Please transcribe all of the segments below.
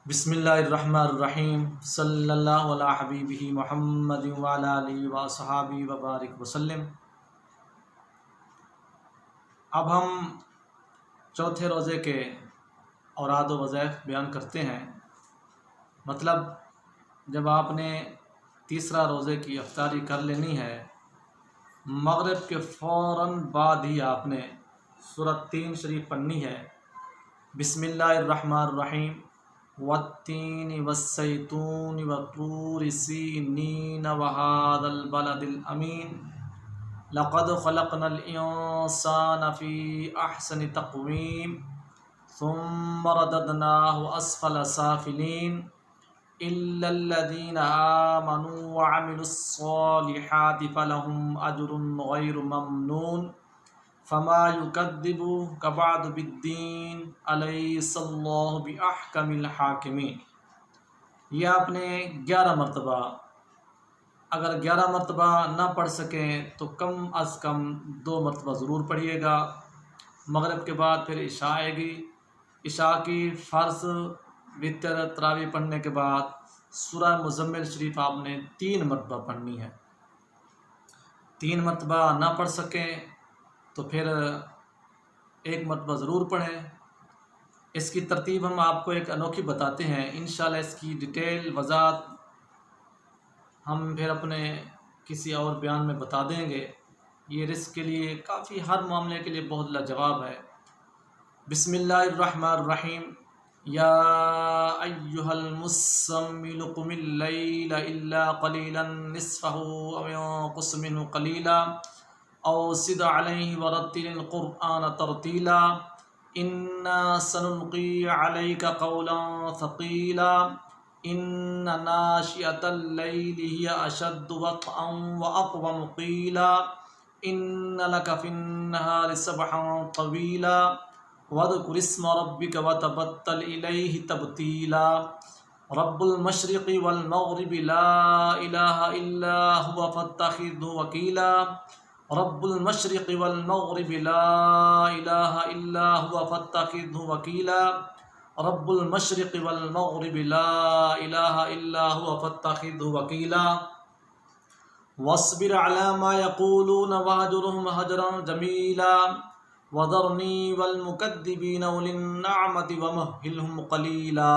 بسم اللہ الرحمن الرحیم صلی اللہ علی حبیبہ محمد وعلی آلہ وصحابہ وبارک وسلم۔ اب ہم چوتھے روزے کے اوراد و وظائف بیان کرتے ہیں۔ مطلب جب آپ نے تیسرا روزے کی افطاری کر لینی ہے، مغرب کے فوراً بعد ہی آپ نے سورۃ تین شریف پڑھنی ہے۔ بسم اللہ الرحمن الرحیم والتین والزیتون وطور سینین وہذا البلد الامین لقد خلقنا الانسان فی احسن تقویم ثم رددناه اسفل سافلین الا الذین آمنوا وعملوا الصالحات فلهم اجر غیر ممنون فما یکذبوک بعد بالدین الیس اللہ باحکم الحاکمین۔ یہ آپ نے 11 مرتبہ، اگر 11 مرتبہ نہ پڑھ سکیں تو کم از کم 2 مرتبہ ضرور پڑھیے گا۔ مغرب کے بعد پھر عشاء آئے گی، عشاء کی فرض وتر تراویح پڑھنے کے بعد سورہ مزمل شریف آپ نے 3 مرتبہ پڑھنی ہے۔ 3 مرتبہ نہ پڑھ سکیں تو پھر 1 مرتبہ ضرور پڑھیں۔ اس کی ترتیب ہم آپ کو ایک انوکھی بتاتے ہیں، انشاءاللہ اس کی ڈیٹیل وضاحت ہم پھر اپنے کسی اور بیان میں بتا دیں گے۔ یہ رزق کے لیے کافی، ہر معاملے کے لیے بہت لاجواب ہے۔ بسم اللہ الرحمن الرحیم یا ایہا المزمل قم اللیل الا قلیلا نصفہ او انقص منہ قلیلا او زد علیہ ورتل القرآن ترتیلا انا سنلقی علیک قولا ثقیلا ان ناشئۃ اللیل ہی اشد وطئا واقوم قیلا ان لک فی النہار سبحا طویلا واذکر اسم ربک وتبتل الیہ تبتیلا رب المشرق والمغرب لا الہ الا هو فاتخذہ وکیلا رب المشرق والمغرب لا الہ الا هو فاتخذہ وکیلا رب المشرق والمغرب لا الہ الا هو فاتخذہ وکیلا واصبر علی ما یقولون واہجرہم ہجرا جمیلا وذرنی والمکذبین اولی النعمۃ ومہلہم قلیلا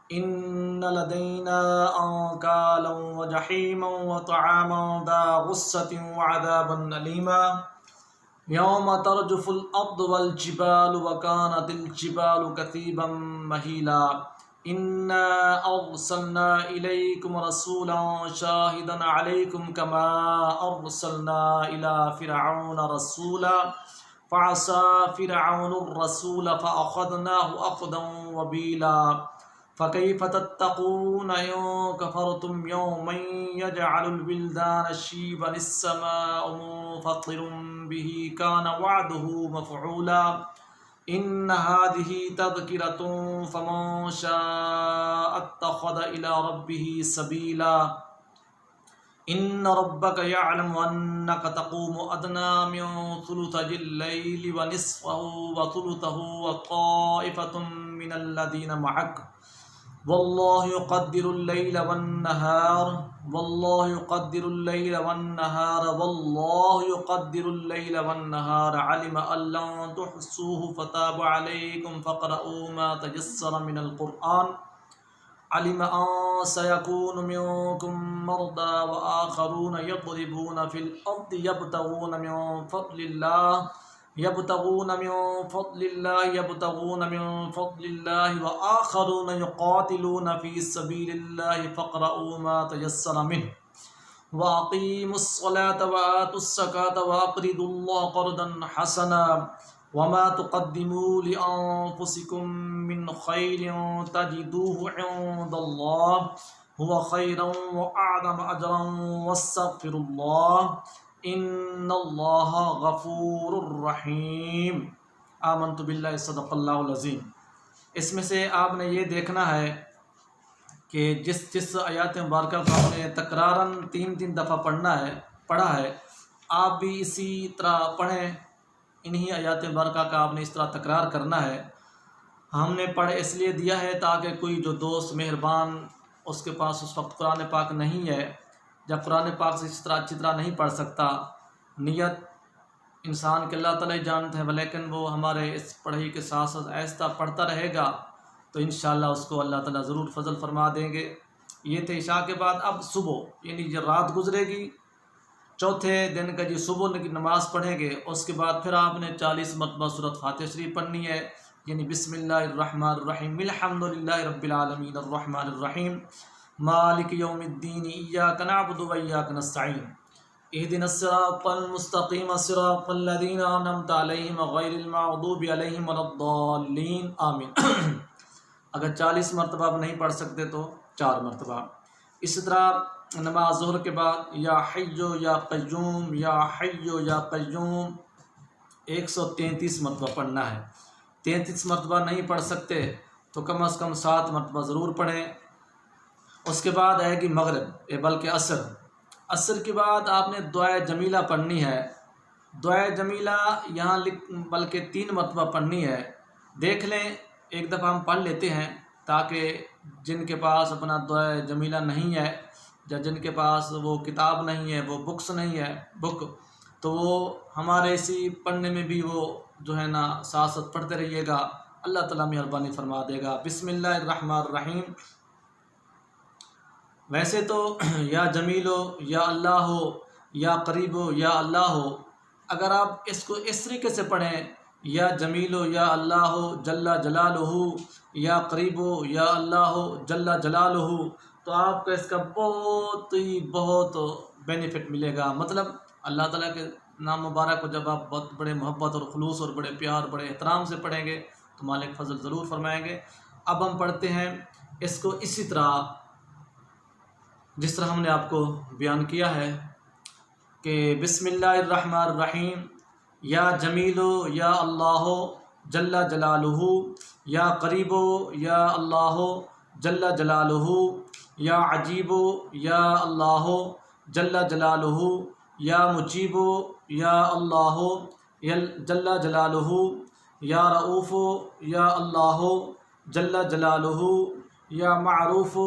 ان لدینا انکالا وجحیما وطعاما ذا غصۃ وعذابا علیما یوم ترجف الارض والجبال وکانت الجبال کثیبا مہیلا انا ارسلنا الیکم رسولا شاہدا علیکم کما ارسلنا الی فرعون رسولا فعصى فرعون الرسول فأخذناه أخذا وبيلا فكيف تتقون إن كفرتم يوما يجعل الولدان شيبا السماء منفطر به كان وعده مفعولا إن هذه تذكرة فمن شاء اتخذ إلى ربه سبيلا ان ربک یعلم انک تقوم ادنی من ثلثی اللیل ونصفہ وثلثہ وطائفۃ من الذین معک واللہ یقدر اللیل والنہار واللہ یقدر اللیل والنہار واللہ یقدر اللیل والنہار علم ان لن تحصوه فتاب علیکم فاقرؤوا ما تیسر من القرآن علم ان سيكون منكم مرضى وآخرون يضربون في الأرض يبتغون من فضل الله وآخرون يقاتلون في سبيل الله فاقرؤوا ما تيسر منه وأقيموا الصلاة وآتوا الزكاة وأقرضوا الله قرضا حسنا وما تقدموا لأنفسكم من خير تجدوه عند الله هو خيرا وأعظم أجرا واستغفروا الله إن الله غفور رحيم آمنت بالله صدق اللہ العظیم۔ اس میں سے آپ نے یہ دیکھنا ہے کہ جس آیات مبارکہ کو آپ نے تکراراً 3 دفعہ پڑھا ہے، آپ بھی اسی طرح پڑھیں۔ انہی آیات مبارکہ کا آپ نے اس طرح تکرار کرنا ہے۔ ہم نے پڑھ اس لیے دیا ہے تاکہ کوئی جو دوست مہربان اس کے پاس اس وقت قرآن پاک نہیں ہے، جب قرآن پاک سے اس طرح اچھی طرح نہیں پڑھ سکتا، نیت انسان کے اللہ تعالیٰ ہی جانتے ہیں، لیکن وہ ہمارے اس پڑھائی کے ساتھ ساتھ آہستہ پڑھتا رہے گا تو انشاءاللہ اس کو اللہ تعالیٰ ضرور فضل فرما دیں گے۔ یہ تھے عشاء کے بعد۔ اب صبح یعنی جو رات گزرے گی چوتھے دن کا صبح کی نماز پڑھیں گے، اس کے بعد پھر آپ نے 40 مرتبہ سورۃ فاتحہ شریف پڑھنی ہے، یعنی بسم اللہ الرحمن الرحیم الحمد للہ رب العالمین الرحمن الرحیم مالک یوم الدین ایاک نعبد و ایاک نستعین اہدنا الصراط المستقیم صراط الذین انعمت علیہم غیر المغضوب علیہم ولا الضالین آمین۔ اگر 40 مرتبہ آپ نہیں پڑھ سکتے تو 4 مرتبہ۔ اسی طرح نماز ظہر کے بعد یا حی یا قیوم یا حی یا قیوم 133 مرتبہ پڑھنا ہے۔ 33 مرتبہ نہیں پڑھ سکتے تو کم از کم 7 مرتبہ ضرور پڑھیں۔ اس کے بعد آئے گی مغرب بلکہ عصر کے بعد آپ نے دعائے جمیلہ پڑھنی ہے۔ دعائے جمیلہ یہاں بلکہ 3 مرتبہ پڑھنی ہے۔ دیکھ لیں ایک دفعہ ہم پڑھ لیتے ہیں تاکہ جن کے پاس اپنا دعائے جمیلہ نہیں ہے یا جن کے پاس وہ کتاب نہیں ہے، وہ بکس نہیں ہے تو وہ ہمارے اسی پڑھنے میں بھی وہ جو ہے نا ساتھ ساتھ پڑھتے رہیے گا، اللہ تعالیٰ مہربانی فرما دے گا۔ بسم اللہ الرحمن الرحیم۔ ویسے تو یا جمیل ہو یا اللہ ہو یا قریب ہو یا اللہ ہو، اگر آپ اس کو اس طریقے سے پڑھیں یا جمیل ہو یا اللہ ہو جل جلالہ یا قریب ہو یا اللہ ہو جل جلالہ، تو آپ کو اس کا بہت بینیفٹ ملے گا۔ مطلب اللہ تعالیٰ کے نام مبارک کو جب آپ بہت بڑے محبت اور خلوص اور بڑے پیار بڑے احترام سے پڑھیں گے تو مالک فضل ضرور فرمائیں گے۔ اب ہم پڑھتے ہیں اس کو اسی طرح جس طرح ہم نے آپ کو بیان کیا ہے کہ بسم اللہ الرحمن الرحیم یا جمیل یا اللہ جل جلالہ یا قریب یا اللہ جل جلالہ یا عجیب یا اللہ جل جلالہ یا مجیب یا اللہ جل جلالہ یا رؤوف یا اللہ جل جلالہ یا معروف